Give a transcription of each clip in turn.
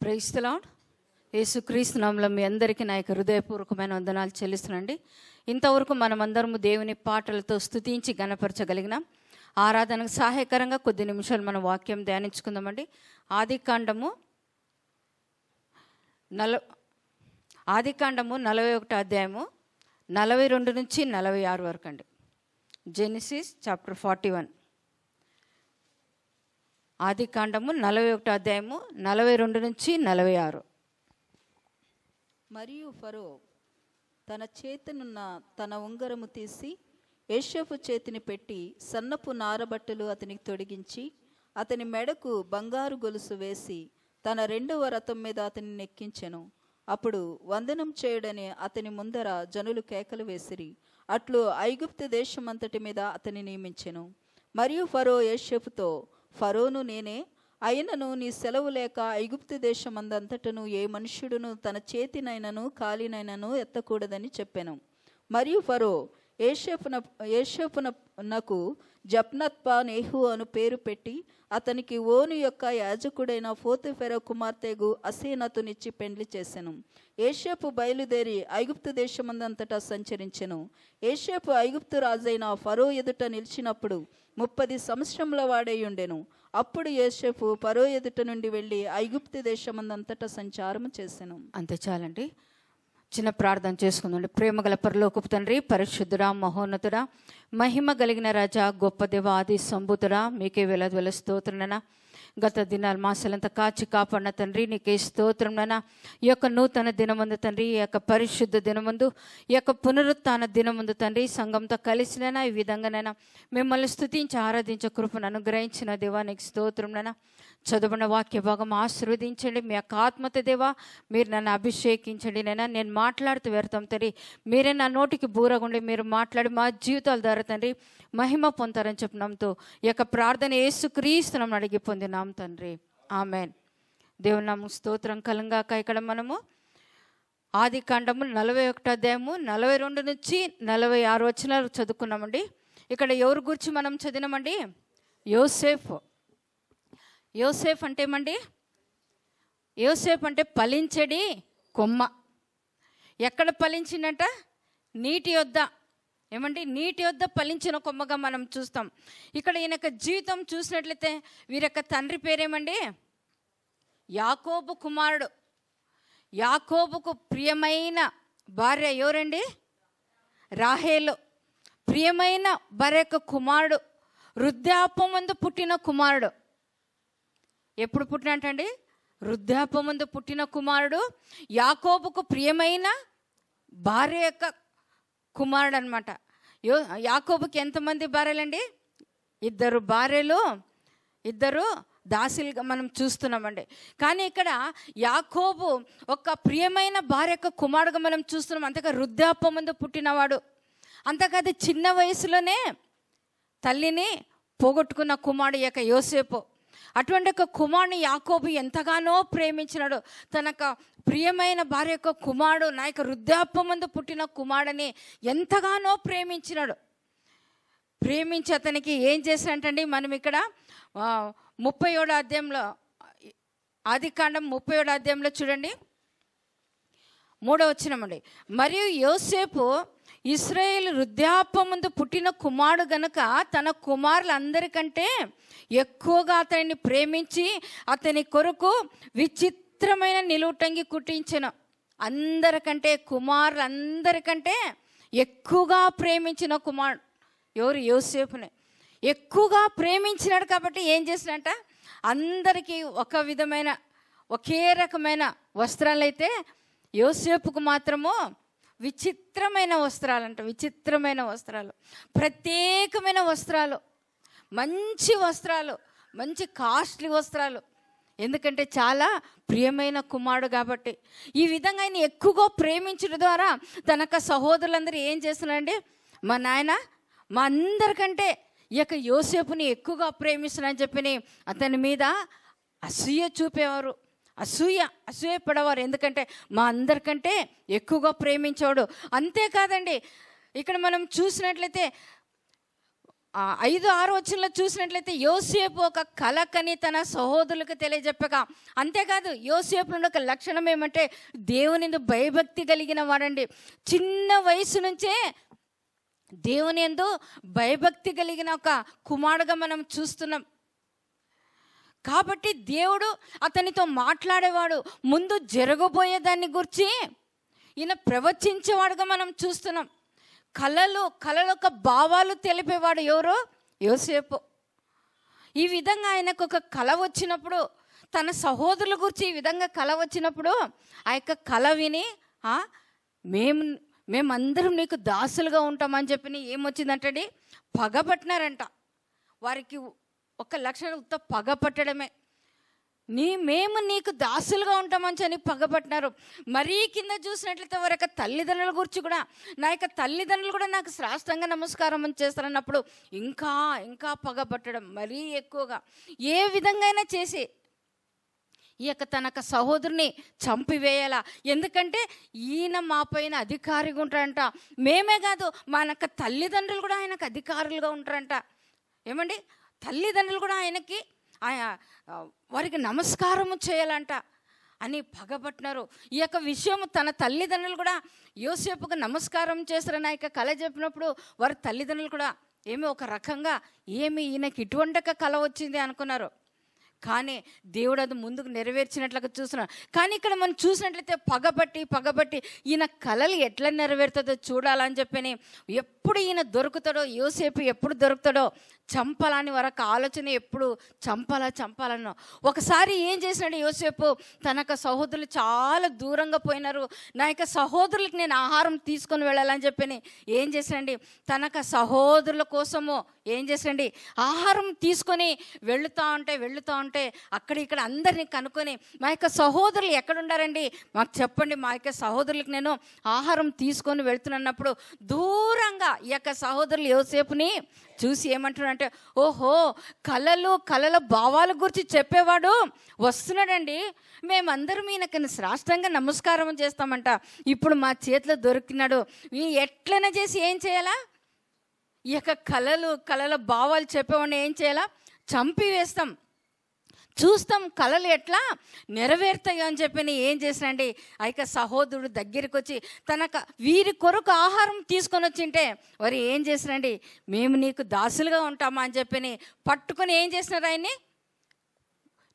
Praise the lord. యేసుక్రీస్తు నామములో మీ అందరికీ నా యొక్క హృదయపూర్వకమైన వందనాలు చెల్లిస్తున్నాండి. ఇంతవరకు మనమందరము దేవుని పాటలతో స్తుతించి గణపరచగలిగినాం. ఆరాధనకు సహాయకరంగా కొద్ది నిమిషాలు మన వాక్యం ధ్యానించుకుందామండి. ఆదికాండము 41 అధ్యాయము 42 నుంచి 46 వరకు అండి. Genesis chapter 41. ఆదికాండము 41 అధ్యాయము 42 నుంచి 46. మరియు ఫరో తన చేతినున్న తన ఉంగరము తీసి యోసేపు చేతిని పెట్టి సన్నపు నారబట్టలు అతనికి తొడిగించి అతని మెడకు బంగారు గొలుసు వేసి తన 2వ రథం మీద అతన్ని ఎక్కించెను. అప్పుడు వందనం చేయుడని అతని ముందర జనులు కేకలు వేసిరి. అట్లు ఐగుప్తు దేశమంతటి మీద అతని నియమించెను. మరియు ఫరో యోసేపుతో, ఫరోను నేనే, అయినను నీ సెలవు లేక ఐగుప్తు దేశమందంతటను ఏ మనుష్యుడును తన చేతినైనను కాలినైనను ఎత్తకూడదని చెప్పాను. మరియు ఫరో యోసేపునకు జప్నత్పా నేహు అను పేరు పెట్టి అతనికి ఓను యొక్క యాజకుడైన పోతీఫెర కుమార్తెగు అసీనతునిచ్చి పెండ్లి చేసెను. యోసేపు బయలుదేరి ఐగుప్తు దేశమందంతటా సంచరించెను. యోసేపు ఐగుప్తు రాజైన ఫరో ఎదుట నిలిచినప్పుడు 30 సంవత్సరముల వాడై ఉండెను. అప్పుడు యోసేపు ఫరో ఎదుట నుండి వెళ్ళి ఐగుప్తు దేశమందంతటా సంచారము చేసెను. అంతే చాలండి. చిన్న ప్రార్థన చేసుకుందండి. ప్రేమగల పరలోకపు తండ్రి, పరిశుద్ధుడా, మహోన్నతుడా, మహిమ కలిగిన రాజా, గొప్ప దేవ, ఆది సంభూతుడా, మీకే వేల స్తోత్రనైనా. గత దినాలు మాసాలంతా కాచి కాపాడిన తండ్రి, నీకే స్తోత్రంనైనా. ఈ యొక్క నూతన దినమందు తండ్రి, ఈ యొక్క పరిశుద్ధ దినమందు, ఈ యొక్క పునరుత్థాన దినమందు తండ్రి, సంఘంతో కలిసినైనా ఈ విధంగానైనా మిమ్మల్ని స్తుతించి ఆరాధించే కృపను అనుగ్రహించిన దేవా, నీకు స్తోత్రంనైనా. చదువున్న వాక్య భాగం ఆశీర్వదించండి. మీ యొక్క ఆత్మత దేవా, మీరు నన్ను అభిషేకించండి. నేను మాట్లాడుతూ వెళ్తాం తండ్రి, మీరే నా నోటికి బూరగుండి మీరు మాట్లాడి మా జీవితాల ద్వారా తండ్రి మహిమ పొందుతారని చెప్పినాంతో ఈ యొక్క ప్రార్థన యేసుక్రీస్తును అడిగి పొందినాం తండ్రి, ఆమెన్. దేవుని నామముకు స్తోత్రం కలంగాక. ఇక్కడ మనము ఆదికాండము 41 అధ్యాయము 42 నుంచి 46 వచనాలు చదువుకున్నామండి. ఇక్కడ ఎవరి గురించి మనం చదివినామండి? యోసేపు. యోసేపు అంటే ఏమండి? యోసేపు అంటే ఫలించడి కొమ్మ. ఎక్కడ ఫలించిందంట? నీటి యొద్ద. ఏమండి? నీటి యొద్ద ఫలించిన కొమ్మగా మనం చూస్తాం. ఇక్కడ ఈయన జీవితం చూసినట్లయితే వీరి యొక్క తండ్రి పేరేమండి? యాకోబు కుమారుడు. యాకోబుకు ప్రియమైన భార్య ఎవరండి? రాహేలు. ప్రియమైన భార్య యొక్క కుమారుడు, వృద్ధాపమందు పుట్టిన కుమారుడు. ఎప్పుడు పుట్టినట్టండి? వృద్ధాపమందు పుట్టిన కుమారుడు, యాకోబుకు ప్రియమైన భార్య యొక్క కుమారుడు అనమాట. యాకోబుకి ఎంతమంది భార్యలండి? 2 భార్యలు, 2 దాసులుగా మనం చూస్తున్నామండి. కానీ ఇక్కడ యాకోబు ఒక ప్రియమైన భార్య యొక్క కుమారుడుగా మనం చూస్తున్నాం. అంతగా వృద్ధాపమందు పుట్టినవాడు. అంతకాదు చిన్న వయసులోనే తల్లిని పోగొట్టుకున్న కుమారుడు యొక్క యోసేపు. అటువంటి ఒక కుమారుని యాకోబు ఎంతగానో ప్రేమించినాడు. తన ప్రియమైన భార్య యొక్క కుమారుడు, నా యొక్క వృద్ధాపమందు పుట్టిన కుమారుడిని ఎంతగానో ప్రేమించినాడు. ప్రేమించి అతనికి ఏం చేసినట్టండి? మనం ఇక్కడ 37 అధ్యాయంలో, ఆదికాండం 37 అధ్యాయంలో చూడండి, 3వ వచనమండి. మరియు యోసేపు ఇశ్రాయేలు వృద్ధాపమందు పుట్టిన కుమారుడు గనుక తన కుమారులందరికంటే ఎక్కువగా అతన్ని ప్రేమించి అతని కొరకు విచిత్రమైన నిలువుటంగి కుట్టించెను. అందరికంటే, కుమారులందరికంటే ఎక్కువగా ప్రేమించిన కుమారుడు ఎవరు? యోసేపునే. ఎక్కువగా ప్రేమించినాడు కాబట్టి ఏం చేసినట్ట? అందరికీ ఒకే రకమైన వస్త్రాలు అయితే యోసేపుకు మాత్రము విచిత్రమైన వస్త్రాలంట. విచిత్రమైన వస్త్రాలు, ప్రత్యేకమైన వస్త్రాలు, మంచి వస్త్రాలు, మంచి కాస్ట్లీ వస్త్రాలు. ఎందుకంటే చాలా ప్రియమైన కుమారుడు కాబట్టి. ఈ విధంగా ఆయన ఎక్కువగా ప్రేమించడం ద్వారా తనక సహోదరులందరూ ఏం చేస్తున్నారండి? మా నాయన మా అందరికంటే ఈ యొక్క యోసేపుని ఎక్కువగా ప్రేమిస్తున్నారని చెప్పి అతని మీద అసూయ చూపేవారు, అసూయ పడేవారు. ఎందుకంటే మా అందరికంటే ఎక్కువగా ప్రేమించేవాడు. అంతేకాదండి, ఇక్కడ మనం చూసినట్లయితే 5-6 వచనంలో చూసినట్లయితే యోసేపు ఒక కల కని తన సహోదరులకు తెలియజెప్పగా, అంతేకాదు యోసేపు నుండి ఒక లక్షణం ఏమంటే దేవుని యందు భయభక్తి కలిగిన వాడండి. చిన్న వయసు నుంచే దేవుని యందు భయభక్తి కలిగిన ఒక కుమారుడుగా మనం చూస్తున్నాం. కాబట్టి దేవుడు అతనితో మాట్లాడేవాడు, ముందు జరగబోయే దాన్ని గురించి ఈయన ప్రవచించేవాడుగా మనం చూస్తున్నాం. కళల ఒక భావాలు తెలిపేవాడు ఎవరు? యోసేపు. ఈ విధంగా ఆయనకు ఒక కళ వచ్చినప్పుడు, తన సహోదరుల గురించి ఈ విధంగా కళ వచ్చినప్పుడు ఆ యొక్క కళ విని మేమందరం నీకు దాసులుగా ఉంటామని చెప్పి ఏమొచ్చిందంటే పగపట్టినారంట. వారికి ఒక లక్షణం పగపట్టడమే. మేము నీకు దాసులుగా ఉంటామని చెప్పి పగపట్టినారు. మరీ కింద చూసినట్లయితే వారి యొక్క తల్లిదండ్రుల గురించి కూడా, నా యొక్క తల్లిదండ్రులు కూడా నాకు సాష్టాంగ నమస్కారం చేస్తారన్నప్పుడు ఇంకా ఇంకా పగపట్టడం మరీ ఎక్కువగా. ఏ విధంగా అయినా చేసి ఈ యొక్క తన సహోదరుని చంపివేయాలా, ఎందుకంటే ఈయన మా పైన అధికారిగా ఉంటారంట. మేమే కాదు, మన యొక్క తల్లిదండ్రులు కూడా ఆయనకు అధికారులుగా ఉంటారంట. ఏమండి, తల్లిదండ్రులు కూడా ఆయనకి వారికి నమస్కారము చేయాలంట అని పగబట్టినారు. ఈ యొక్క విషయం తన తల్లిదండ్రులు కూడా యోసేపుకు నమస్కారం చేస్తారని ఆ యొక్క కళ చెప్పినప్పుడు వారి తల్లిదండ్రులు కూడా ఒక రకంగా ఈయనకి ఇటువంటి కళ వచ్చింది అనుకున్నారు. కానీ దేవుడు అది ముందుకు నెరవేర్చినట్లుగా చూస్తున్నాడు. కానీ ఇక్కడ మనం చూసినట్లయితే పగబట్టి ఈయన కళలు ఎట్లా నెరవేరుతుందో చూడాలని చెప్పని ఎప్పుడు ఈయన దొరుకుతాడో, యోసేపు ఎప్పుడు దొరుకుతాడో చంపాలని వరకు ఆలోచన, ఎప్పుడు చంపాలన్నో. ఒకసారి ఏం చేసినాడు యోసేపు, తన సహోదరులు చాలా దూరంగా పోయినారు, నా యొక్క సహోదరులకు నేను ఆహారం తీసుకొని వెళ్ళాలని చెప్పని ఏం చేశాండి, తన సహోదరుల కోసము ఏం చేశాండి ఆహారం తీసుకొని వెళుతూ ఉంటే అక్కడ ఇక్కడ అందరినీ కనుక్కొని, మా యొక్క సహోదరులు ఎక్కడుండారండి మాకు చెప్పండి, మా యొక్క సహోదరులకు నేను ఆహారం తీసుకొని వెళ్తున్నప్పుడు దూరంగా ఈ యొక్క సహోదరులు యోసేపుని చూసి ఏమంటున్నారంటే, ఓహో కళల భావాల గురించి చెప్పేవాడు వస్తున్నాడండి, మేమందరం ఈయనకి సాష్టాంగ నమస్కారం చేస్తామంట, ఇప్పుడు మా చేతిలో దొరికినాడు, ఎట్లైనా చేసి ఏం చేయాలా, ఈ యొక్క కళల భావాలు చెప్పేవాడిని ఏం చేయాలా, చంపివేస్తాం, చూస్తాం కళలు ఎట్లా నెరవేరుతాయో అని చెప్పి ఏం చేసినండి, ఆ యొక్క సహోదరుడు దగ్గరికి వచ్చి వీరి కొరకు ఆహారం తీసుకొని వచ్చింటే వారు ఏం చేసినండి, మేము నీకు దాసులుగా ఉంటామా అని చెప్పి పట్టుకొని ఏం చేసినారు, ఆయన్ని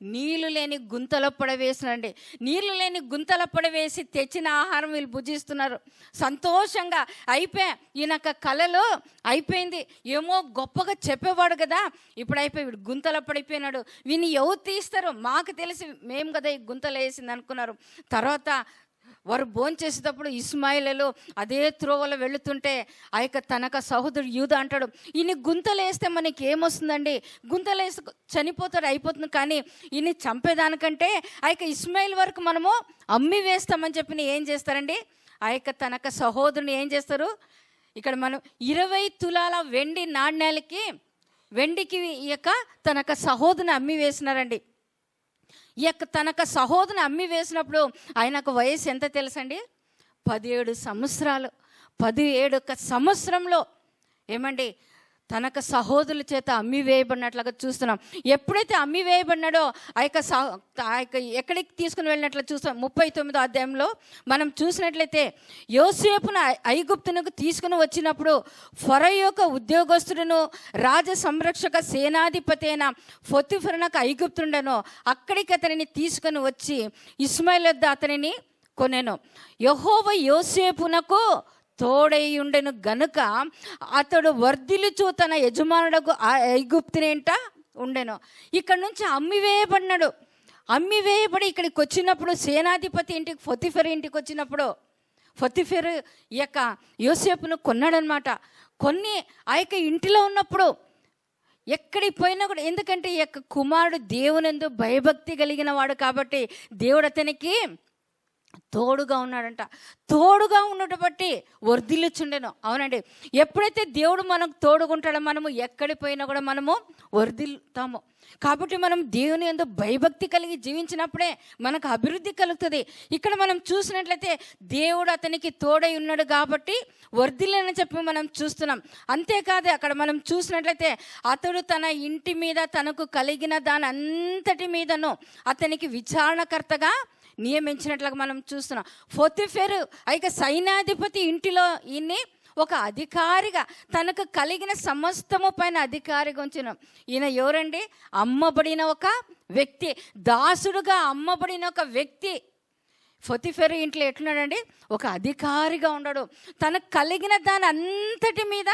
నీళ్లు లేని గుంతలో పడవేసినండి. నీళ్లు లేని గుంతలో పడవేసి తెచ్చిన ఆహారం వీళ్ళు భుజిస్తున్నారు సంతోషంగా. ఈయన కళలో అయిపోయింది, ఏమో గొప్పగా చెప్పేవాడు కదా, ఇప్పుడు అయిపోయి వీడు గుంతలో పడిపోయినాడు, వీని ఎవరు తీస్తారు, మాకు తెలిసి మేము కదా ఈ గుంతలో వేసింది అనుకున్నారు. తర్వాత వారు భోంచేసేటప్పుడు ఇస్మాయిలు అదే త్రోవలో వెళుతుంటే ఆ యొక్క తన సహోదరుడు యూదా అంటాడు, ఈయన గుంతలు వేస్తే మనకి ఏమొస్తుందండి, గుంతలు వేసి చనిపోతాడు అయిపోతుంది, కానీ ఈయన చంపేదానికంటే ఆ యొక్క ఇస్మాయిల్ వరకు మనము అమ్మి వేస్తామని చెప్పి ఏం చేస్తారండి, ఆ యొక్క తన సహోదరుని ఏం చేస్తారు, ఇక్కడ మనం 20 తులాల వెండి నాణ్యాలకి వెండికి ఈ యొక్క తన సహోదరుని అమ్మి వేసినారండి. ఈ యొక్క తన సహోదరుని అమ్మి వేసినప్పుడు ఆయనకు వయసు ఎంత తెలుసండి, 17 సంవత్సరాలు. 17 సంవత్సరంలో ఏమండి తన సహోదరుల చేత అమ్మి వేయబడినట్లుగా చూస్తున్నాం. ఎప్పుడైతే అమ్మి వేయబడినాడో ఆ యొక్క ఎక్కడికి తీసుకుని వెళ్ళినట్లు చూస్తాం. 39వ అధ్యాయంలో మనం చూసినట్లయితే యోసేపును ఐగుప్తునకు తీసుకుని వచ్చినప్పుడు ఫరో యొక్క ఉద్యోగస్తుడును రాజ సంరక్షక సేనాధిపతి అయిన పొతిఫెరనకు ఐగుప్తుండెను. అక్కడికి అతనిని తీసుకుని వచ్చి ఇస్మాయిల్ వద్ద అతనిని కొనెను. యెహోవా యోసేపునకు తోడైయుండెను గనుక అతడు వర్ధిల్లుచు తన యజమానుడకు ఐగుప్తునేంట ఉండెను. ఇక్కడ నుంచి అమ్మివేయబడినాడు. అమ్మివేయబడి ఇక్కడికి వచ్చినప్పుడు సేనాధిపతి ఇంటికి పొతిఫెర ఇంటికి వచ్చినప్పుడు పొతిఫెర ఈ యొక్క యోసేపును కొన్నాడనమాట. కొన్ని ఆ యొక్క ఇంటిలో ఉన్నప్పుడు ఎక్కడికి పోయినా కూడా, ఎందుకంటే ఈ యొక్క కుమారుడు దేవునందు భయభక్తి కలిగిన వాడు కాబట్టి దేవుడు అతనికి తోడుగా ఉన్నాడంట. తోడుగా ఉండటం బట్టి వర్ధిల్లుచుండెను. అవునండి, ఎప్పుడైతే దేవుడు మనకు తోడుగుంటాడో మనము ఎక్కడికి పోయినా కూడా మనము వర్ధిల్లుతాము. కాబట్టి మనం దేవుని యందు భయభక్తి కలిగి జీవించినప్పుడే మనకు అభివృద్ధి కలుగుతుంది. ఇక్కడ మనం చూసినట్లయితే దేవుడు అతనికి తోడై ఉన్నాడు కాబట్టి వర్ధిల్లని చెప్పి మనం చూస్తున్నాం. అంతేకాదు, అక్కడ మనం చూసినట్లయితే అతడు తన ఇంటి మీద తనకు కలిగిన దాని అంతటి మీదను అతనికి విచారణకర్తగా నియమించినట్లుగా మనం చూస్తున్నాం. పోతీఫెరు ఇక సైన్యాధిపతి ఇంటిలో ఈయన్ని ఒక అధికారిగా, తనకు కలిగిన సమస్తము పైన అధికారిగా ఉంచిన ఈయన ఎవరండి? అమ్మబడిన ఒక వ్యక్తి, దాసుడుగా అమ్మబడిన ఒక వ్యక్తి. పోతీఫెరు ఇంట్లో ఎట్లున్నాడండి? ఒక అధికారిగా ఉన్నాడు. తనకు కలిగిన దాని అంతటి మీద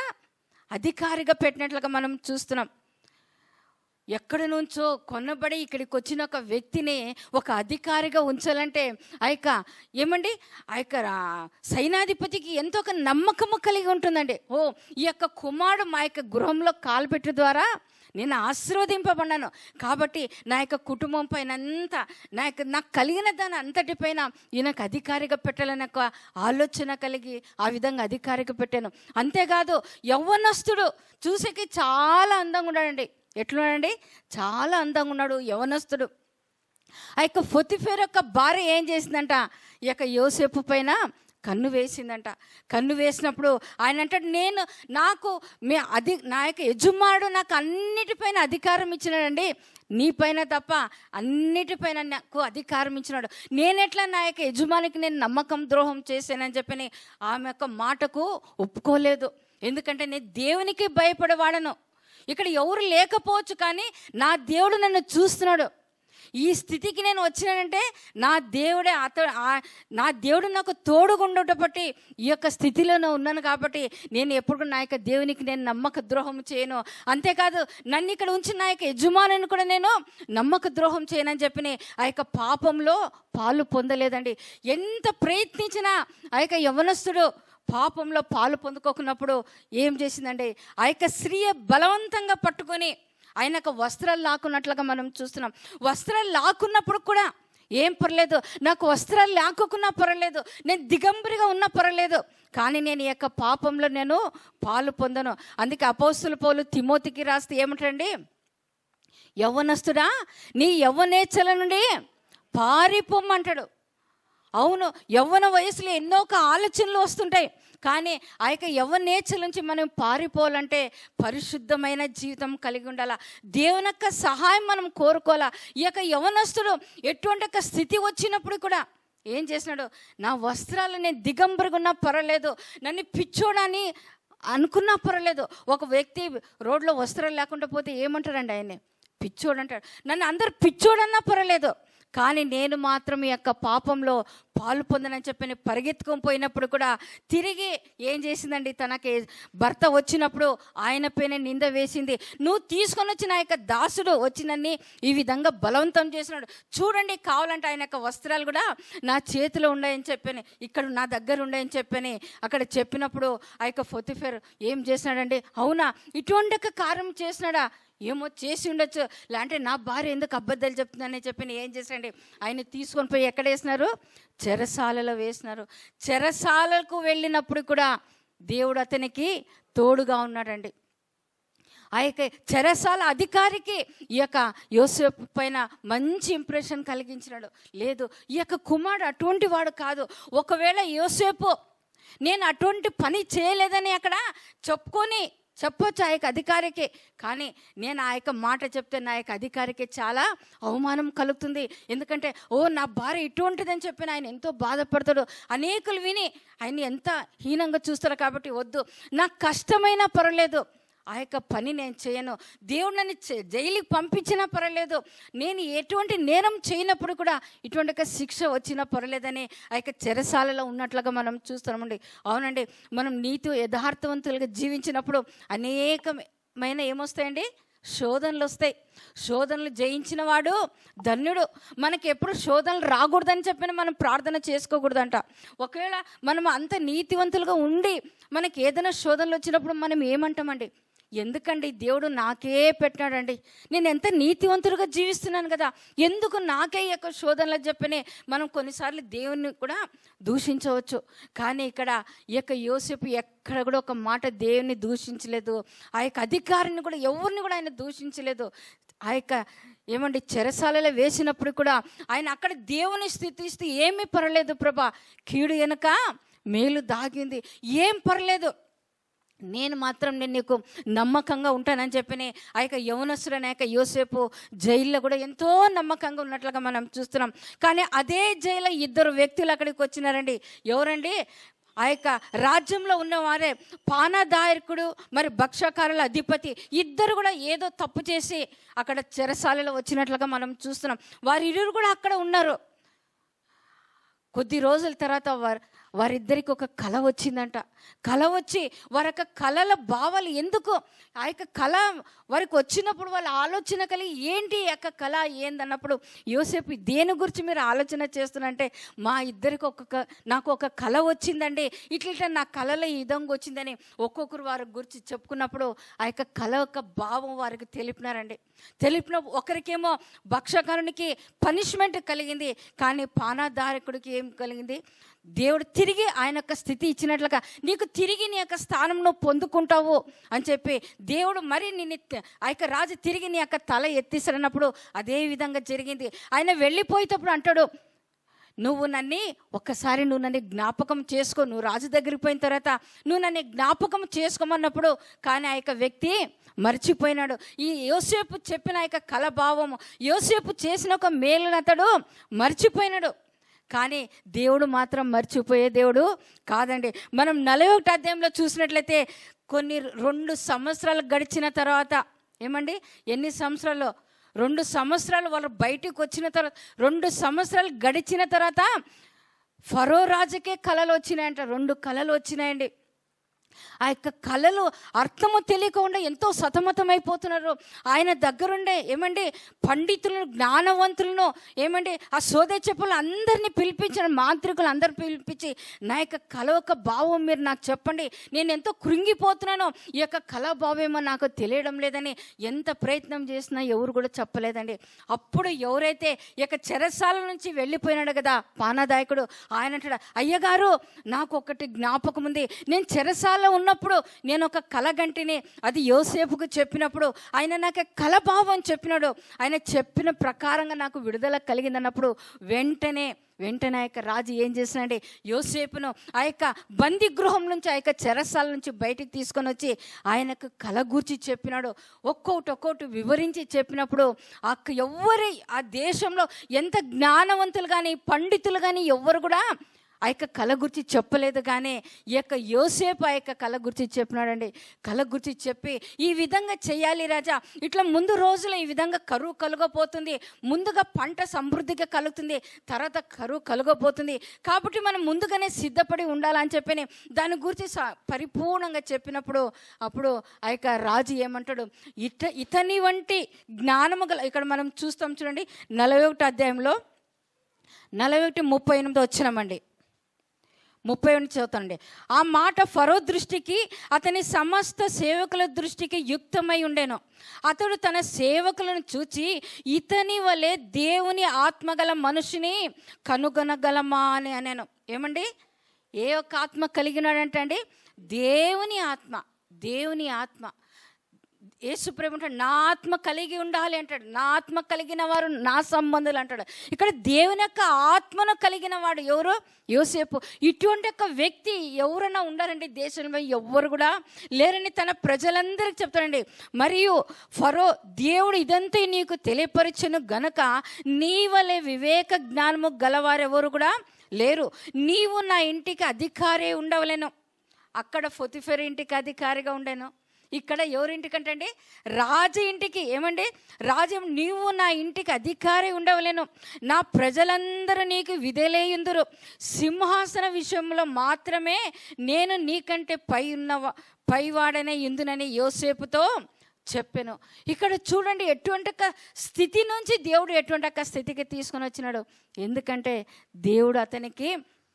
అధికారిగా పెట్టినట్లుగా మనం చూస్తున్నాం. ఎక్కడి నుంచో కొనబడి ఇక్కడికి వచ్చిన ఒక వ్యక్తిని ఒక అధికారిగా ఉంచాలంటే ఏమండి సైన్యాధిపతికి ఎంతో ఒక నమ్మకము కలిగి ఉంటుందండి. ఈ యొక్క కుమారుడు మా యొక్క గృహంలో కాలుపెట్టు ద్వారా నేను ఆశీర్వదింపబడ్డాను కాబట్టి నా యొక్క కుటుంబం పైన అంతా నాకు కలిగిన దాని అంతటిపైన ఈయనకు అధికారిగా పెట్టాలని ఒక ఆలోచన కలిగి ఆ విధంగా అధికారిగా పెట్టాను. అంతేకాదు, యవ్వనస్తుడు చూసేకి చాలా అందంగా ఉన్నాడండి. ఎట్లున్నాడండి? చాలా అందంగా ఉన్నాడు యవ్వనస్తుడు. ఆ యొక్క పోతీఫెరు యొక్క భార్య ఏం చేసిందంట? ఈ యొక్క యోసేపు పైన కన్ను వేసిందంట. కన్ను వేసినప్పుడు ఆయన అంటాడు, నా యొక్క యజమానుడు నాకు అన్నిటిపైన అధికారం ఇచ్చినాడండి, నీ పైన తప్ప అన్నిటిపైన నాకు అధికారం ఇచ్చినాడు. నేనెట్లా నా యొక్క యజమానికి నేను నమ్మకం ద్రోహం చేశానని చెప్పని ఆమె యొక్క మాటకు ఒప్పుకోలేదు. ఎందుకంటే నేను దేవునికి భయపడేవాడను. ఇక్కడ ఎవరు లేకపోవచ్చు, కానీ నా దేవుడు నన్ను చూస్తున్నాడు. ఈ స్థితికి నేను వచ్చినానంటే నా దేవుడు నాకు తోడుగుండటం బట్టి ఈ యొక్క స్థితిలో ఉన్నాను. కాబట్టి నేను ఎప్పుడు నా యొక్క దేవునికి నేను నమ్మక ద్రోహం చేయను. అంతేకాదు, నన్ను ఇక్కడ ఉంచిన నా యొక్క యజమానిని కూడా నేను నమ్మక ద్రోహం చేయనని చెప్పి ఆ యొక్క పాపంలో పాలు పొందలేదండి. ఎంత ప్రయత్నించినా ఆ యొక్క యవ్వనస్తుడు పాపంలో పాలు పొందుకోకున్నప్పుడు ఏం చేసిందండి? ఆ యొక్క స్త్రీ బలవంతంగా పట్టుకొని ఆయనకు వస్త్రాలు లాక్కున్నట్లుగా మనం చూస్తున్నాం. వస్త్రాలు లాక్కున్నప్పుడు కూడా ఏం పర్లేదు, నాకు వస్త్రాలు లాక్కున్నా పర్వాలేదు, నేను దిగంబరిగా ఉన్నా పర్వాలేదు, కానీ నేను ఈ యొక్క పాపంలో నేను పాలు పొందను. అందుకే అపోస్తలుడు పౌలు తిమోతికి రాస్తే ఏమిటండి? యవ్వనస్తుడా, నీ యవ్వనేచ్ఛల నుండి పారిపోమ్మంటాడు. అవును, యవ్వన వయసులో ఎన్నో ఒక ఆలోచనలు వస్తుంటాయి, కానీ ఆ యొక్క యవ్వనేచ్ఛల నుంచి మనం పారిపోవాలంటే పరిశుద్ధమైన జీవితం కలిగి ఉండాలా. దేవుని యొక్క సహాయం మనం కోరుకోవాలా. ఈ యొక్క యవ్వనస్తుడు ఎటువంటి ఒక స్థితి వచ్చినప్పుడు కూడా ఏం చేసినాడు? నా వస్త్రాలు నేను దిగంబరిగా ఉన్నా పర్వాలేదు, నన్ను పిచ్చోడని అనుకున్నా పర్వాలేదు. ఒక వ్యక్తి రోడ్లో వస్త్రాలు లేకుండా పోతే ఏమంటారండి? ఆయన్ని పిచ్చోడు అంటాడు. నన్ను అందరు పిచ్చోడన్నా పర్వాలేదు, కానీ నేను మాత్రం ఈ యొక్క పాపంలో పాలు పొందనని చెప్పి పరిగెత్తుకొని పోయినప్పుడు కూడా తిరిగి ఏం చేసిందండి? తనకి భర్త వచ్చినప్పుడు ఆయన పైన నింద వేసింది. నువ్వు తీసుకొని వచ్చిన ఆ యొక్క దాసుడు వచ్చినన్ని ఈ విధంగా బలవంతం చేసినాడు. చూడండి, కావాలంటే ఆయన యొక్క వస్త్రాలు కూడా నా చేతిలో ఉన్నాయని చెప్పని, ఇక్కడ నా దగ్గర ఉన్నాయని చెప్పని అక్కడ చెప్పినప్పుడు ఆ యొక్క పోతీఫెరు ఏం చేసినాడండి? అవునా, ఇటువంటి ఒక కార్యం చేసినాడా? ఏమో చేసి ఉండొచ్చు, లేదంటే నా భార్య ఎందుకు అబద్ధాలు చెప్తుందని చెప్పి ఏం చేశారండి? ఆయన తీసుకొని పోయి ఎక్కడ వేసినారు? చెరసాలలో వేసినారు. చెరసాలకు వెళ్ళినప్పుడు కూడా దేవుడు అతనికి తోడుగా ఉన్నాడండి. ఆ యొక్క చెరసాల అధికారికి ఈ యొక్క యోసేపు పైన మంచి ఇంప్రెషన్ కలిగించినాడు. లేదు, ఈ యొక్క కుమారుడు అటువంటి వాడు కాదు. ఒకవేళ యోసేపు నేను అటువంటి పని చేయలేదని అక్కడ చెప్పొచ్చు ఆ యొక్క అధికారికి, కానీ నేను ఆ యొక్క మాట చెప్తే నా యొక్క అధికారికి చాలా అవమానం కలుగుతుంది. ఎందుకంటే నా భార్య ఇటువంటిదని చెప్పి ఆయన ఎంతో బాధపడతాడు. అనేకులు విని ఆయన్ని ఎంత హీనంగా చూస్తారు. కాబట్టి వద్దు, నాకు కష్టమైనా పర్వాలేదు, ఆ యొక్క పని నేను చేయను. దేవుడు నన్ను జైలుకి పంపించినా పర్వాలేదు, నేను ఎటువంటి నేరం చేయనప్పుడు కూడా ఇటువంటి ఒక శిక్ష వచ్చినా పర్వాలేదని ఆ యొక్క చెరసాలలో ఉన్నట్లుగా మనం చూస్తామండి. అవునండి, మనం నీతి యథార్థవంతులుగా జీవించినప్పుడు అనేకమైన ఏమొస్తాయండి? శోధనలు వస్తాయి. శోధనలు జయించిన వాడు ధన్యుడు. మనకి ఎప్పుడు శోధనలు రాకూడదని చెప్పిన మనం ప్రార్థన చేసుకోకూడదంట. ఒకవేళ మనం అంత నీతివంతులుగా ఉండి మనకి ఏదైనా శోధనలు వచ్చినప్పుడు మనం ఏమంటామండి? ఎందుకండి దేవుడు నాకే పెట్టినాడండి, నేను ఎంత నీతివంతులుగా జీవిస్తున్నాను కదా, ఎందుకు నాకే ఈ యొక్క శోధనలు చెప్పని మనం కొన్నిసార్లు దేవుని కూడా దూషించవచ్చు. కానీ ఇక్కడ ఈ యొక్క యోసేపు ఎక్కడ కూడా ఒక మాట దేవుని దూషించలేదు, ఆ యొక్క అధికారిని కూడా ఎవరిని కూడా ఆయన దూషించలేదు. ఆ యొక్క ఏమండి చెరసాలలో వేసినప్పుడు కూడా ఆయన అక్కడ దేవుని స్థితిస్తూ ఏమీ పర్లేదు ప్రభా, కీడు వెనక మేలు దాగింది, ఏం పర్లేదు, నేను మాత్రం నేను నీకు నమ్మకంగా ఉంటానని చెప్పి ఆ యొక్క యవనస్తుడైన యొక్క యోసేపు జైల్లో కూడా ఎంతో నమ్మకంగా ఉన్నట్లుగా మనం చూస్తున్నాం. కానీ అదే జైల్లో 2 వ్యక్తులు అక్కడికి వచ్చినారండి. ఎవరండి? ఆ యొక్క రాజ్యంలో ఉన్నవారే పానదాయకుడు మరి భక్షకారుల అధిపతి, ఇద్దరు కూడా ఏదో తప్పు చేసి అక్కడ చెరసాలలో వచ్చినట్లుగా మనం చూస్తున్నాం. వారిరువురు కూడా అక్కడ ఉన్నారు. కొద్ది రోజుల తర్వాత వారిద్దరికి ఒక కళ వచ్చిందంట. కళ వచ్చి వారి యొక్క కళల భావాలు ఎందుకు ఆ యొక్క కళ వారికి వచ్చినప్పుడు వాళ్ళ ఆలోచన కలిగి ఏంటి ఈ యొక్క కళ ఏందన్నప్పుడు, యోసేపు దేని గురించి మీరు ఆలోచన చేస్తున్నారంటే, మా ఇద్దరికి నాకు ఒక కళ వచ్చిందండి, ఇట్లా నా కళలో ఈ విధంగా వచ్చిందని ఒక్కొక్కరు వారి గురించి చెప్పుకున్నప్పుడు ఆ యొక్క కళ యొక్క భావం వారికి తెలిపినారండి. తెలిపిన ఒకరికేమో భక్షకారునికి పనిష్మెంట్ కలిగింది, కానీ పానదాయకుడికి ఏం కలిగింది? దేవుడు తిరిగి ఆయన యొక్క స్థితి ఇచ్చినట్లుగా నీకు తిరిగి నీ యొక్క స్థానం నువ్వు పొందుకుంటావు అని చెప్పి దేవుడు మరి ఆ యొక్క రాజు తిరిగి నీ యొక్క తల ఎత్తిసరినప్పుడు అదే విధంగా జరిగింది. ఆయన వెళ్ళిపోయేటప్పుడు అంటాడు, నువ్వు నన్ను జ్ఞాపకం చేసుకో, నువ్వు రాజు దగ్గరికి పోయిన తర్వాత నువ్వు నన్ను జ్ఞాపకం చేసుకోమన్నప్పుడు, కానీ ఆ యొక్క వ్యక్తి మర్చిపోయినాడు. ఈ యోసేపు చెప్పిన యొక్క కలభావము, యోసేపు చేసిన ఒక మేలును అతడు మర్చిపోయినాడు. కానీ దేవుడు మాత్రం మర్చిపోయే దేవుడు కాదండి. మనం 41వ అధ్యాయంలో చూసినట్లయితే 2 సంవత్సరాలు గడిచిన తర్వాత, ఏమండి ఎన్ని సంవత్సరాలు? 2 సంవత్సరాలు వాళ్ళు బయటికి వచ్చిన తర్వాత, 2 సంవత్సరాలు గడిచిన తర్వాత ఫరో రాజుకే కళలు వచ్చినాయంట. 2 కళలు వచ్చినాయండి. ఆ యొక్క కళలు అర్థము తెలియకుండా ఎంతో సతమతమైపోతున్నారు. ఆయన దగ్గరుండే ఏమండి పండితులను, జ్ఞానవంతులను, ఏమండి ఆ సోదే చెప్పులు అందరినీ పిలిపించిన మాంత్రికులు అందరు పిలిపించి, నా యొక్క కళ యొక్క భావం మీరు నాకు చెప్పండి, నేను ఎంతో కృంగిపోతున్నానో, ఈ యొక్క కళా భావమేమో నాకు తెలియడం లేదని ఎంత ప్రయత్నం చేసినా ఎవరు కూడా చెప్పలేదండి. అప్పుడు ఎవరైతే ఈ యొక్క చెరసాల నుంచి వెళ్ళిపోయినాడు కదా పానదాయకుడు, ఆయన అంటాడు, అయ్యగారు నాకు ఒకటి జ్ఞాపకం ఉంది, నేను చెరసాల ఉన్నప్పుడు నేను ఒక కలగంటిని, అది యోసేపుకు చెప్పినప్పుడు ఆయన నాకు కలభావం చెప్పినాడు, ఆయన చెప్పిన ప్రకారంగా నాకు విడుదల కలిగిందన్నప్పుడు వెంటనే ఆ యొక్క రాజు ఏం చేసినాడంటే, యోసేపును ఆ యొక్క బందీ గృహం నుంచి, ఆ యొక్క చెరసాల నుంచి బయటికి తీసుకొని వచ్చి ఆయనకు కల గూర్చి చెప్పినాడు. ఒక్కొక్కటి వివరించి చెప్పినప్పుడు ఎవరి ఆ దేశంలో ఎంత జ్ఞానవంతులు కానీ పండితులు కానీ ఎవ్వరు కూడా ఆ యొక్క కళ గురించి చెప్పలేదు. కానీ ఈ యొక్క యోసేపు ఆ యొక్క కళ గురించి చెప్పినాడండి. కళ గురించి చెప్పి, ఈ విధంగా చేయాలి రాజా, ఇట్లా ముందు రోజులు ఈ విధంగా కరువు కలుగపోతుంది, ముందుగా పంట సమృద్ధిగా కలుగుతుంది, తర్వాత కరువు కలుగపోతుంది, కాబట్టి మనం ముందుగానే సిద్ధపడి ఉండాలని చెప్పి దాని గురించి పరిపూర్ణంగా చెప్పినప్పుడు, అప్పుడు ఆ యొక్క రాజు ఏమంటాడు, ఇతని వంటి జ్ఞానము గల, ఇక్కడ మనం చూస్తాం చూడండి 41వ అధ్యాయంలో 41:38 వచ్చినామండి. 30 చదువుతానండి. ఆ మాట ఫరో దృష్టికి, అతని సమస్త సేవకుల దృష్టికి యుక్తమై ఉండెను. అతడు తన సేవకులను చూచి, ఇతని వలె దేవుని ఆత్మగల మనుషుని కనుగొనగలమా అని అనేను. ఏమండి ఏ ఒక్క ఆత్మ కలిగినాడంటే అండి, దేవుని ఆత్మ. యేసుప్రభు అంటాడు, నా ఆత్మ కలిగి ఉండాలి అంటాడు, నా ఆత్మ కలిగిన వారు నా సంబంధులు అంటాడు. ఇక్కడ దేవుని యొక్క ఆత్మను కలిగిన వాడు ఎవరు? యోసేపు. ఇటువంటి ఒక వ్యక్తి ఎవరైనా ఉండాలండి దేశంలో? ఎవ్వరు కూడా లేరని తన ప్రజలందరికీ చెప్తాడండి. మరియు ఫరో, దేవుడు ఇదంతా నీకు తెలియపరిచెను గనక నీ వలె వివేక జ్ఞానము గలవారెవరు కూడా లేరు, నీవు నా ఇంటికి అధికారి ఉండవలేను. అక్కడ పొతిఫెర ఇంటికి అధికారిగా ఉండేను, ఇక్కడ ఎవరింటికంటే అండి, రాజు ఇంటికి. ఏమండి రాజు, నీవు నా ఇంటికి అధికారి ఉండవలేను, నా ప్రజలందరూ నీకు విధేయుందురు, సింహాసన విషయంలో మాత్రమే నేను నీకంటే పైవాడనే ఇందునని యోసేపుతో చెప్పాను. ఇక్కడ చూడండి ఎటువంటి స్థితి నుంచి దేవుడు ఎటువంటి స్థితికి తీసుకొని వచ్చినాడు. ఎందుకంటే దేవుడు అతనికి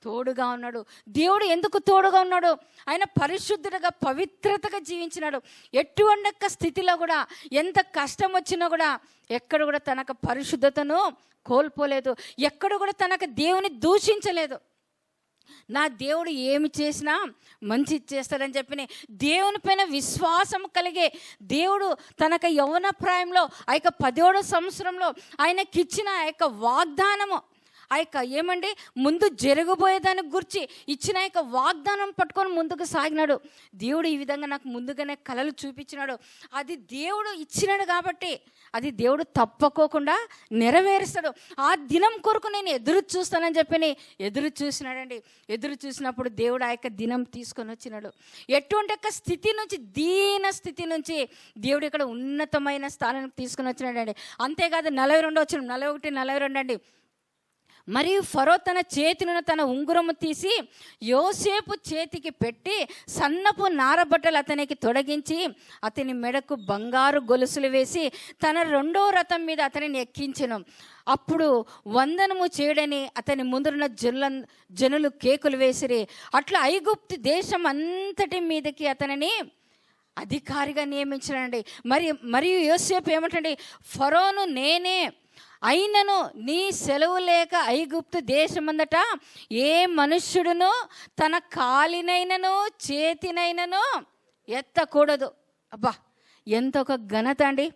తోడుగా ఉన్నాడు. దేవుడు ఎందుకు తోడుగా ఉన్నాడు? ఆయన పరిశుద్ధుడుగా పవిత్రతగా జీవించినాడు. ఎటువంటి స్థితిలో కూడా, ఎంత కష్టం వచ్చినా కూడా ఎక్కడ కూడా తనకు పరిశుద్ధతను కోల్పోలేదు. ఎక్కడ కూడా తనకు దేవుని దూషించలేదు. నా దేవుడు ఏమి చేసినా మంచి చేస్తాడని చెప్పి దేవుని పైన విశ్వాసం కలిగే దేవుడు తనకు యవ్వన ప్రాయంలో ఆ యొక్క 17వ సంవత్సరంలో ఆయనకిచ్చిన ఆ యొక్క వాగ్దానము, ఆ యొక్క ఏమండి ముందు జరగబోయేదానికి గురించి ఇచ్చిన యొక్క వాగ్దానం పట్టుకొని ముందుకు సాగినాడు. దేవుడు ఈ విధంగా నాకు ముందుగానే కలలు చూపించినాడు. అది దేవుడు ఇచ్చినాడు కాబట్టి అది దేవుడు తప్పకోకుండా నెరవేరుస్తాడు. ఆ దినం కొరకు నేను ఎదురు చూస్తానని చెప్పి ఎదురు చూసినాడండి. ఎదురు చూసినప్పుడు దేవుడు ఆ యొక్క దినం తీసుకొని వచ్చినాడు. ఎటువంటి యొక్క స్థితి నుంచి, దీన స్థితి నుంచి దేవుడు ఇక్కడ ఉన్నతమైన స్థానానికి తీసుకొని వచ్చినాడండి. అంతేకాదు 42 వచ్చిన 41, 42 అండి. మరియు ఫరో తన చేతిలో తన ఉంగరము తీసి యోసేపు చేతికి పెట్టి సన్నపు నారబట్టలు అతనికి తొడిగించి అతని మెడకు బంగారు గొలుసులు వేసి తన 2వ రథం మీద అతనిని ఎక్కించెను. అప్పుడు వందనము చేయడని అతని ముందున్న జనులు కేకులు వేసిరి. అట్లా ఐగుప్తు దేశం అంతటి మీదకి అతనిని అధికారిగా నియమించాడండి. మరియు యోసేపు ఏమంటండి, ఫరోను నేనే, అయినను నీ సెలవు లేక ఐగుప్తు దేశమందట ఏ మనుష్యుడును తన కాలినైనను చేతినైనను ఎత్తకూడదు. అబ్బా, ఎంత ఒక ఘనత అండి.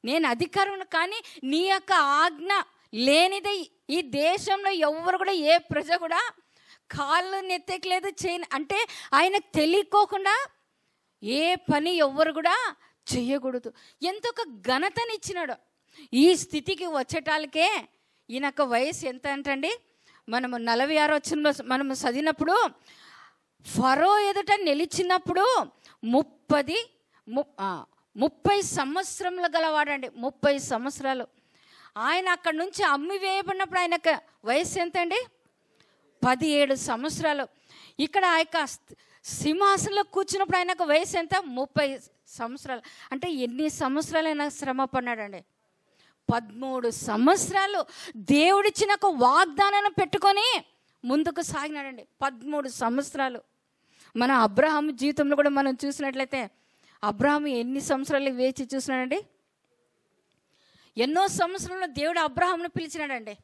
నేను అధికారం, కానీ నీ యొక్క ఆజ్ఞ లేనిదే ఈ దేశంలో ఎవరు కూడా, ఏ ప్రజ కూడా కాళ్ళు నెత్తకలేదు చేయని, అంటే ఆయనకు తెలియకోకుండా ఏ పని ఎవ్వరు కూడా చెయ్యకూడదు. ఎంత ఒక ఘనతనిచ్చినాడు. ఈ స్థితికి వచ్చేటాలకే ఈయనొక్క వయసు ఎంత అంటండి, మనము 46 వచనంలో మనము చదివినప్పుడు ఫరో ఎదుట నిలిచినప్పుడు 30 సంవత్సరములు గలవాడండి. 30 సంవత్సరాలు. ఆయన అక్కడి నుంచి అమ్మి వేయబడినప్పుడు ఆయనకు వయసు ఎంత అండి? 17 సంవత్సరాలు. ఇక్కడ ఆ యొక్క సింహాసనంలో కూర్చున్నప్పుడు ఆయనకు వయసు ఎంత? 30 సంవత్సరాలు. అంటే ఎన్ని సంవత్సరాలు ఆయన శ్రమ పడ్డాడండి? 13 సంవత్సరాలు దేవుడిచ్చిన ఒక వాగ్దానాన్ని పెట్టుకొని ముందుకు సాగినాడండి. 13 సంవత్సరాలు. మన అబ్రహాం జీవితంలో కూడా మనం చూసినట్లయితే అబ్రహాం ఎన్ని సంవత్సరాలు వేచి చూసినాడండి? ఎన్నో సంవత్సరంలో దేవుడు అబ్రహాంను పిలిచినాడండి.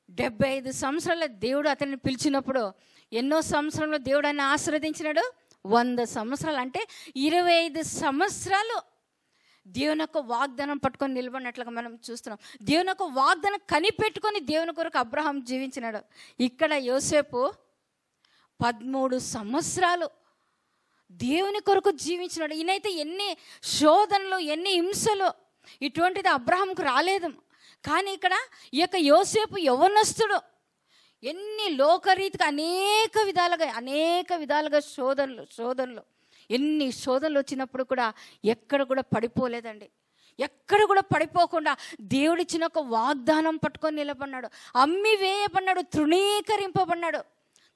75 సంవత్సరాల దేవుడు అతన్ని పిలిచినప్పుడు ఎన్నో సంవత్సరంలో దేవుడు ఆయన ఆశీర్వదించినాడు? 100 సంవత్సరాలు. అంటే 25 సంవత్సరాలు దేవుని యొక్క వాగ్దానం పట్టుకొని నిలబడినట్లుగా మనం చూస్తున్నాం. దేవుని యొక్క వాగ్దానం కనిపెట్టుకొని దేవుని కొరకు అబ్రహాం జీవించినాడు. ఇక్కడ యోసేపు 13 సంవత్సరాలు దేవుని కొరకు జీవించినాడు. ఈయనైతే ఎన్ని శోధనలు, ఎన్ని హింసలు, ఇటువంటిది అబ్రహాంకు రాలేదు. కానీ ఇక్కడ ఈ యొక్క యోసేపు యవ్వనస్తుడు, ఎన్ని లోకరీతిగా అనేక విధాలుగా శోధనలు ఎన్ని శోధనలు వచ్చినప్పుడు కూడా ఎక్కడ కూడా పడిపోలేదండి. ఎక్కడ కూడా పడిపోకుండా దేవుడిచ్చిన ఒక వాగ్దానం పట్టుకొని నిలబడినాడు. అమ్మి వేయబడినాడు, తృణీకరింపబడినాడు.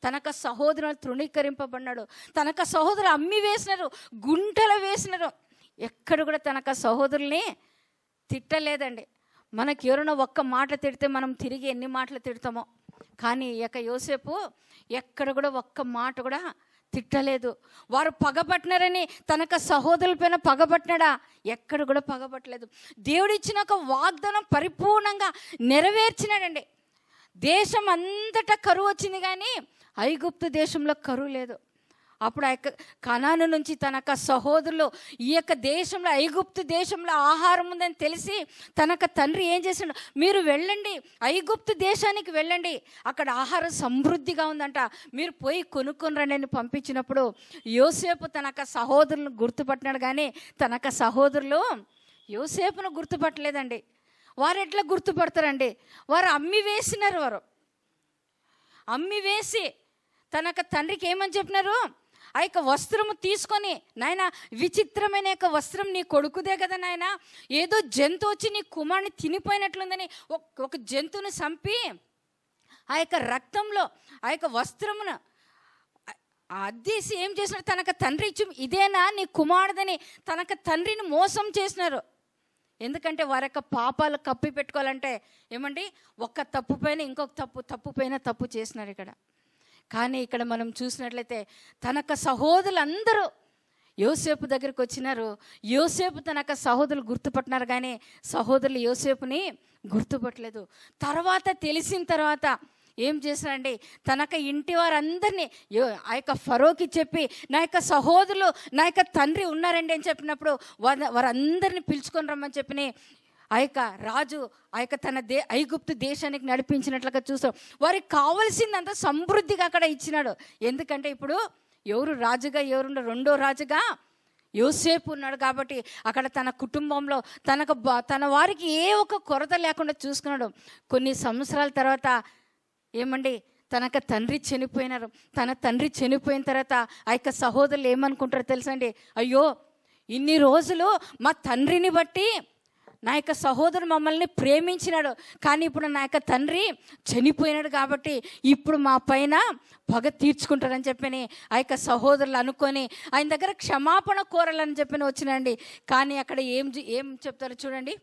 తనక సహోదరులు తృణీకరింపబడినాడు. తనక సహోదరులు అమ్మి వేసినారు, గుంటలు వేసినారు. ఎక్కడ కూడా తనక సహోదరుల్ని తిట్టలేదండి. మనకి ఎవరైనా ఒక్క మాట తిడితే మనం తిరిగి ఎన్ని మాటలు తిడతామో, కానీ ఈ యొక్క యోసేపు ఎక్కడ కూడా ఒక్క మాట కూడా తిట్టలేదు. వారు పగబట్టినారని తనక సహోదరుల పైన పగబట్టినాడా? ఎక్కడ కూడా పగబట్టలేదు. దేవుడిచ్చిన ఒక వాగ్దానం పరిపూర్ణంగా నెరవేర్చినాడండి. దేశం అంతటా కరువు వచ్చింది, కానీ ఐగుప్తు దేశంలో కరువు లేదు. అప్పుడు ఆ యొక్క కనాను నుంచి తనక సహోదరులు ఈ యొక్క దేశంలో, ఐగుప్తు దేశంలో ఆహారం ఉందని తెలిసి తనక తండ్రి ఏం చేశాడు, మీరు వెళ్ళండి, ఐగుప్తు దేశానికి వెళ్ళండి, అక్కడ ఆహారం సమృద్ధిగా ఉందంట, మీరు పోయి కొనుక్కొని రండి అని పంపించినప్పుడు యోసేపు తనక సహోదరులను గుర్తుపట్టినాడు. కానీ తనక సహోదరులు యోసేపును గుర్తుపట్టలేదండి. వారు ఎట్లా గుర్తుపడతారండి? వారు అమ్మి వేసినారు. వారు అమ్మి వేసి తనక తండ్రికి ఏమని చెప్పినారు, ఆ యొక్క వస్త్రము తీసుకొని, నాయన విచిత్రమైన యొక్క వస్త్రం నీ కొడుకుదే కదా నాయన, ఏదో జంతువు వచ్చి నీ కుమారుని తినిపోయినట్లుందని ఒక జంతువుని చంపి ఆ యొక్క రక్తంలో ఆ యొక్క వస్త్రమును అద్దేసి ఏం చేసినారు, తనక తండ్రి ఇచ్చి ఇదేనా నీ కుమారుడని తనక తండ్రిని మోసం చేసినారు. ఎందుకంటే వారి యొక్క పాపాలు కప్పి పెట్టుకోవాలంటే ఏమండి, ఒక్క తప్పు పైన ఇంకొక తప్పు పైన తప్పు చేసినారు ఇక్కడ. కానీ ఇక్కడ మనం చూసినట్లయితే తన యొక్క సహోదరులందరూ యోసేపు దగ్గరికి వచ్చినారు. యోసేపు తన యొక్క సహోదరులు గుర్తుపట్టినారు, కానీ సహోదరులు యోసేపుని గుర్తుపట్టలేదు. తర్వాత తెలిసిన తర్వాత ఏం చేశారండి, తన ఇంటి వారందరినీ ఆ యొక్క ఫరోకి చెప్పి, నా యొక్క సహోదరులు నా యొక్క తండ్రి ఉన్నారండి అని చెప్పినప్పుడు వారందరినీ పిలుచుకొని రమ్మని చెప్పి ఆ యొక్క రాజు ఆ యొక్క తన ఐగుప్తు దేశానికి నడిపించినట్లుగా చూస్తాం. వారికి కావలసిందంతా సమృద్ధిగా అక్కడ ఇచ్చినాడు. ఎందుకంటే ఇప్పుడు ఎవరు రాజుగా, ఎవరు రెండో రాజుగా యోసేపు ఉన్నాడు కాబట్టి అక్కడ తన కుటుంబంలో తన వారికి ఏ ఒక్క కొరత లేకుండా చూసుకున్నాడు. కొన్ని సంవత్సరాల తర్వాత ఏమండి, తనక తండ్రి చనిపోయినారు. తన తండ్రి చనిపోయిన తర్వాత ఆ యొక్క సహోదరులు ఏమనుకుంటారో తెలుసా అండి, అయ్యో ఇన్ని రోజులు మా తండ్రిని బట్టి నా యొక్క సహోదరుడు మమ్మల్ని ప్రేమించినాడు, కానీ ఇప్పుడు నా యొక్క తండ్రి చనిపోయినాడు కాబట్టి ఇప్పుడు మా పైన పగ తీర్చుకుంటారని చెప్పని ఆ యొక్క సహోదరులు అనుకొని ఆయన దగ్గర క్షమాపణ కోరాలని చెప్పని వచ్చినండి. కానీ అక్కడ ఏం చెప్తారో చూడండి,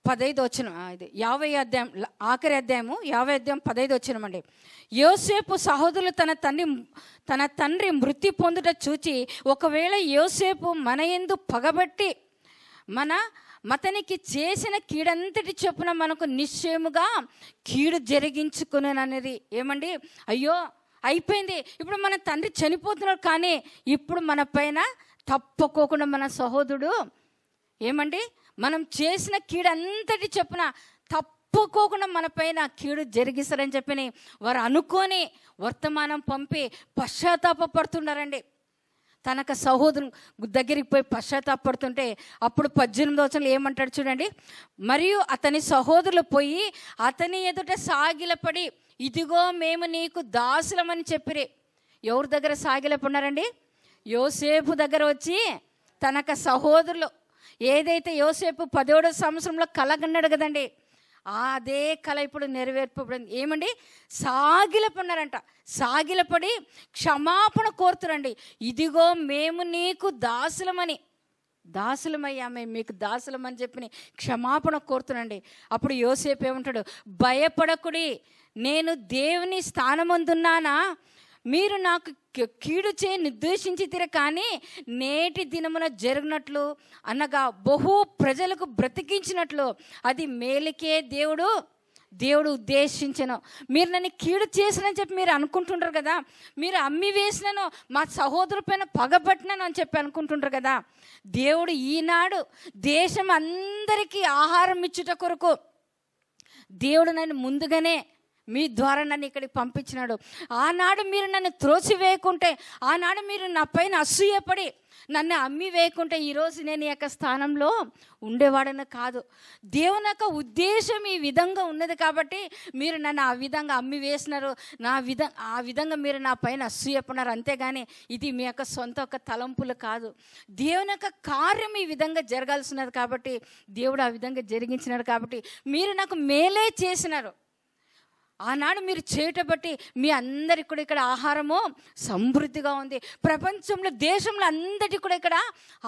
15 వచనం, ఇది 50 అధ్యాయం ఆఖరి అధ్యాయము 50 అధ్యాయం 15 వచనం అండి. యోసేపు సహోదరులు తన తండ్రి మృతి పొందుట చూచి, ఒకవేళ యోసేపు మన యందు పగబట్టి మతనికి చేసిన కీడంతటి చొప్పున మనకు నిశ్చయముగా కీడు జరిగించుకునేననేది. ఏమండి, అయ్యో అయిపోయింది, ఇప్పుడు మన తండ్రి చనిపోతున్నాడు, కానీ ఇప్పుడు మన పైన తప్పుకోకుండా మన సహోదరుడు ఏమండి మనం చేసిన కీడంతటి చొప్పున తప్పుకోకుండా మన పైన కీడు జరిగిస్తారని చెప్పని వారు అనుకొని వర్తమానం పంపి పశ్చాత్తాపడుతున్నారండి. తనకు సహోదరు దగ్గరికి పోయి పశ్చాత్తాపడుతుంటే అప్పుడు 18వ వచనంలో ఏమంటాడు చూడండి, మరియు అతని సహోదరులు పోయి అతని ఎదుట సాగిలపడి, ఇదిగో మేము నీకు దాసులమని చెప్పిరి. ఎవరి దగ్గర సాగిలపడినారండి? యోసేపు దగ్గర వచ్చి తనకు సహోదరులు ఏదైతే యోసేపు 17వ సంవత్సరంలో కలగన్నాడు కదండి, అదే కళ ఇప్పుడు నెరవేర్పబడింది. ఏమండి, సాగిలపడినారంట. సాగిలపడి క్షమాపణ కోరుతురండి. ఇదిగో మేము నీకు దాసులమయ్యా, మేము మీకు దాసులమని చెప్పి క్షమాపణ కోరుతున్నాండి. అప్పుడు యోసేపు ఏమంటాడు, భయపడకుడి, నేను దేవుని స్థానమందున్నానా? మీరు నాకు కీడు చేయి నిర్దేశించితిరే, కానీ నేటి దినమున జరిగినట్లు అనగా బహు ప్రజలకు బ్రతికించినట్లు అది మేలుకే దేవుడు ఉద్దేశించను. మీరు నన్ను కీడు చేసినని చెప్పి మీరు అనుకుంటుంటారు కదా, మీరు అమ్మి వేసినను మా సహోదరు పైన పగబట్టినను అని చెప్పి అనుకుంటుంటారు కదా. దేవుడు ఈనాడు దేశం అందరికీ ఆహారం ఇచ్చుట కొరకు దేవుడు నన్ను ముందుగానే మీ ద్వారా నన్ను ఇక్కడికి పంపించినాడు. ఆనాడు మీరు నన్ను త్రోసివేయకుంటే, ఆనాడు మీరు నా పైన అసూయపడి నన్ను అమ్మి వేయకుంటే ఈరోజు నేను ఈ యొక్క స్థానంలో ఉండేవాడని కాదు. దేవుని యొక్క ఉద్దేశం ఈ విధంగా ఉన్నది కాబట్టి మీరు నన్ను ఆ విధంగా అమ్మి వేసినారు, ఆ విధంగా మీరు నా పైన అసూయపడినారు. అంతేగాని ఇది మీ యొక్క సొంత ఒక తలంపులు కాదు. దేవుని యొక్క కార్యం ఈ విధంగా జరగాల్సినది కాబట్టి దేవుడు ఆ విధంగా జరిగించినాడు. కాబట్టి మీరు నాకు మేలే చేసినారు. ఆనాడు మీరు చేయట బట్టి మీ అందరికి కూడా ఇక్కడ ఆహారము సమృద్ధిగా ఉంది. ప్రపంచంలో దేశంలో అందరికీ కూడా ఇక్కడ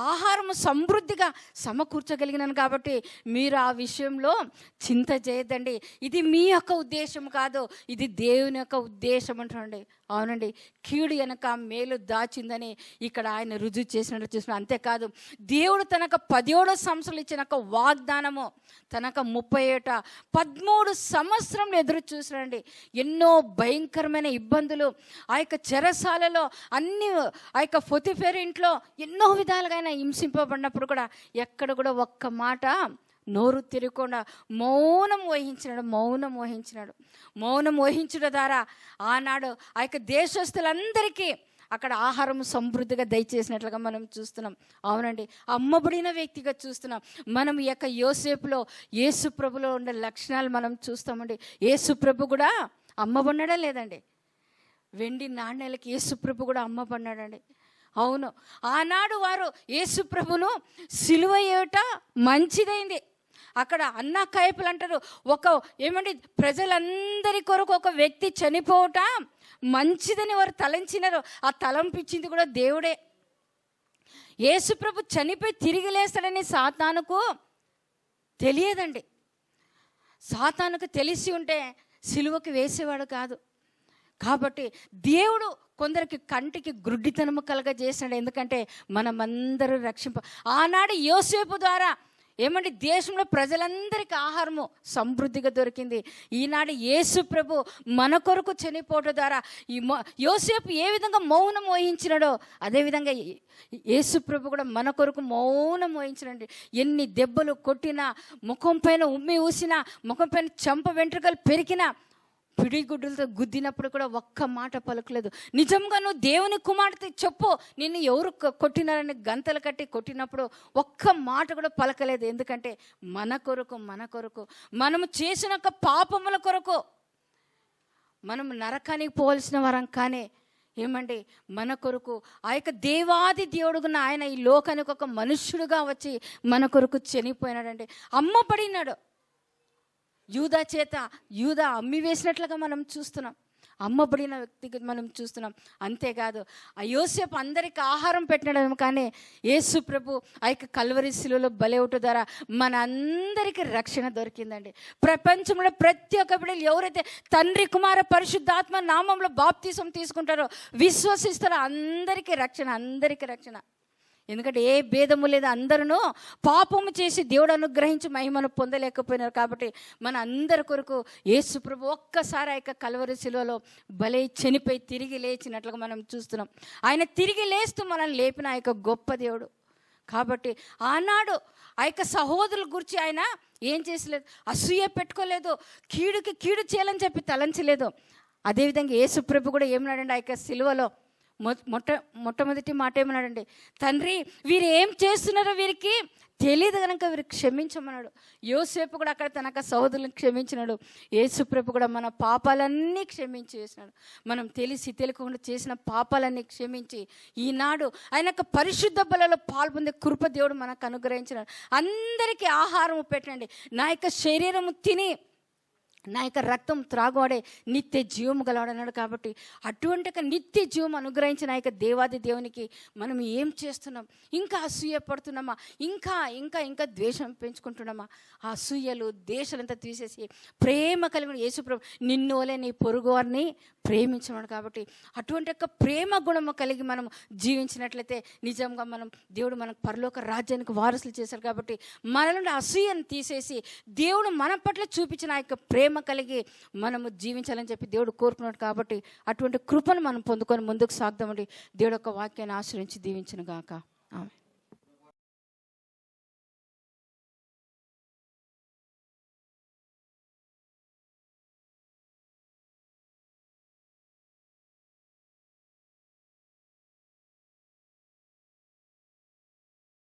ఆహారము సమృద్ధిగా సమకూర్చగలిగినాను. కాబట్టి మీరు ఆ విషయంలో చింత చేయదండి. ఇది మీ యొక్క ఉద్దేశం కాదు, ఇది దేవుని యొక్క ఉద్దేశం అంటారండి. అవునండి, కీడు వెనక మేలు దాచిందని ఇక్కడ ఆయన రుజువు చేసినట్టు చూసిన. అంతేకాదు, దేవుడు తనకు 17వ సంవత్సరాలు ఇచ్చిన వాగ్దానము తనకు 30 ఏట 13 సంవత్సరంలో ఎదురు చూసినండి. ఎన్నో భయంకరమైన ఇబ్బందులు ఆ యొక్క చెరసాలలో అన్ని ఆ యొక్క పొతిఫెర ఇంట్లో ఎన్నో విధాలుగా ఆయన హింసింపబడినప్పుడు కూడా ఎక్కడ కూడా ఒక్క మాట నోరు తిరగకుండా మౌనం వహించినాడు. మౌనం వహించడం ద్వారా ఆనాడు ఆ యొక్క దేశస్తులందరికీ అక్కడ ఆహారం సమృద్ధిగా దయచేసినట్లుగా మనం చూస్తున్నాం. అవునండి, అమ్మబడిన వ్యక్తిగా చూస్తున్నాం. మనం ఈ యొక్క యోసేపులో యేసు ప్రభులో ఉండే లక్షణాలు మనం చూస్తామండి. యేసు ప్రభు కూడా అమ్మబడినాడా లేదండి? వెండి నాణ్యాలకి యేసు ప్రభు కూడా అమ్మబడినాడండి. అవును, ఆనాడు వారు యేసు ప్రభును సిలువ వేయుట మంచిదైంది. అక్కడ అన్నా కాయపులు అంటారు, ఏమండి ప్రజలందరి కొరకు ఒక వ్యక్తి చనిపోవటం మంచిదని వారు తలంచినారు. ఆ తలంపించింది కూడా దేవుడే. యేసుప్రభు చనిపోయి తిరిగి లేస్తాడని సాతానుకు తెలియదండి. సాతానుకు తెలిసి ఉంటే సిలువకి వేసేవాడు కాదు. కాబట్టి దేవుడు కొందరికి కంటికి గ్రుడ్డితనము కలగజేసినాడు. ఎందుకంటే మనమందరూ ఆనాడు యోసేపు ద్వారా ఏమంటే దేశంలో ప్రజలందరికీ ఆహారము సమృద్ధిగా దొరికింది. ఈనాడు యేసు ప్రభు మన కొరకు చనిపోవడం ద్వారా యోసేపు ఏ విధంగా మౌనం వహించినాడో అదేవిధంగా యేసు ప్రభు కూడా మన కొరకు మౌనం వహించినండి. ఎన్ని దెబ్బలు కొట్టినా, ముఖం పైన ఉమ్మి ఊసినా, ముఖం పైన చెంప వెంట్రుకలు పెరికినా, పిడిగుడ్డులతో గుద్దినప్పుడు కూడా ఒక్క మాట పలుకలేదు. నిజంగా నువ్వు దేవుని కుమార్తె చెప్పు, నిన్ను ఎవరు కొట్టినారని గంతలు కట్టి కొట్టినప్పుడు ఒక్క మాట కూడా పలకలేదు. ఎందుకంటే మన కొరకు మనము చేసిన పాపముల కొరకు మనము నరకానికి పోవలసిన వరం. కానీ ఏమండి, మన కొరకు ఆ యొక్క దేవాది దేవుడుగున్న ఆయన ఈ లోకానికి ఒక మనుష్యుడుగా వచ్చి మన కొరకు చనిపోయినాడండి. అమ్మపడినాడు. యూదా అమ్మి వేసినట్లుగా మనం చూస్తున్నాం, అమ్మబడిన వ్యక్తికి మనం చూస్తున్నాం. అంతేకాదు ఆ యోసేపు అందరికి ఆహారం పెట్టినడం, కానీ యేసు ప్రభు ఆ యొక్క కల్వరి శిలువలో బలవుట ద్వారా మన అందరికీ రక్షణ దొరికిందండి. ప్రపంచంలో ప్రతి ఒక్క బిడ్డలు ఎవరైతే తండ్రి, కుమార, పరిశుద్ధాత్మ నామంలో బాప్తీసం తీసుకుంటారో, విశ్వసిస్తారో అందరికీ రక్షణ. ఎందుకంటే ఏ భేదము లేదు, అందరూ పాపము చేసి దేవుడు అనుగ్రహించి మహిమను పొందలేకపోయినారు. కాబట్టి మన అందరి కొరకు యేసు ప్రభు ఒక్కసారి ఆ యొక్క కల్వరి శిలువలో బలై చనిపోయి తిరిగి లేచినట్లుగా మనం చూస్తున్నాం. ఆయన తిరిగి లేస్తూ మనల్ని లేపిన ఆ యొక్క గొప్ప దేవుడు. కాబట్టి ఆనాడు ఆ యొక్క సహోదరుల గురించి ఆయన ఏం చేసలేదు, అసూయ పెట్టుకోలేదు, కీడుకి కీడు చేయాలని చెప్పి తలంచలేదు. అదేవిధంగా యేసు ప్రభు కూడా ఏమన్నాడండి, ఆ యొక్క శిలువలో మొట్టమొదటి మాట ఏమన్నాడండి, తండ్రి వీరు ఏం చేస్తున్నారో వీరికి తెలియదు కనుక వీరికి క్షమించమన్నాడు. యోసేపు కూడా అక్కడ తనక సహోదరులను క్షమించినాడు. యేసు ప్రభు కూడా మన పాపాలన్నీ క్షమించి వేసినాడు. మనం తెలియకుండా చేసిన పాపాలన్నీ క్షమించి ఈనాడు ఆయన యొక్క పరిశుద్ధ బలలో పాల్పొందే కృప దేవుడు మనకు అనుగ్రహించినాడు. అందరికీ ఆహారము పెట్టండి, నా యొక్క శరీరము తిని నా యొక్క రక్తం త్రాగువాడే నిత్య జీవము గలవాడన్నాడు. కాబట్టి అటువంటి నిత్య జీవం అనుగ్రహించిన ఆ యొక్క దేవాది దేవునికి మనం ఏం చేస్తున్నాం? ఇంకా అసూయ పడుతున్నామా? ఇంకా ద్వేషం పెంచుకుంటున్నామా? ఆ అసూయలు ద్వేషాలంతా తీసేసి ప్రేమ కలిగిన యేసుప్రభు నిన్ను వలె నీ పొరుగు వారిని ప్రేమించమన్నాడు. కాబట్టి అటువంటి యొక్క ప్రేమ గుణము కలిగి మనం జీవించినట్లయితే నిజంగా దేవుడు మనకు పరలోక రాజ్యానికి వారసులు చేశారు. కాబట్టి మనలో అసూయను తీసేసి దేవుడు మన పట్ల చూపించిన ఆ యొక్క ప్రేమ కలిగి మనము జీవించాలని చెప్పి దేవుడు కోరుకున్నాడు. కాబట్టి అటువంటి కృపను మనం పొందుకొని ముందుకు సాగుదామండి. దేవుడు యొక్క వాక్యాన్ని ఆశ్రయించి దీవించును గాక. ఆమేన్.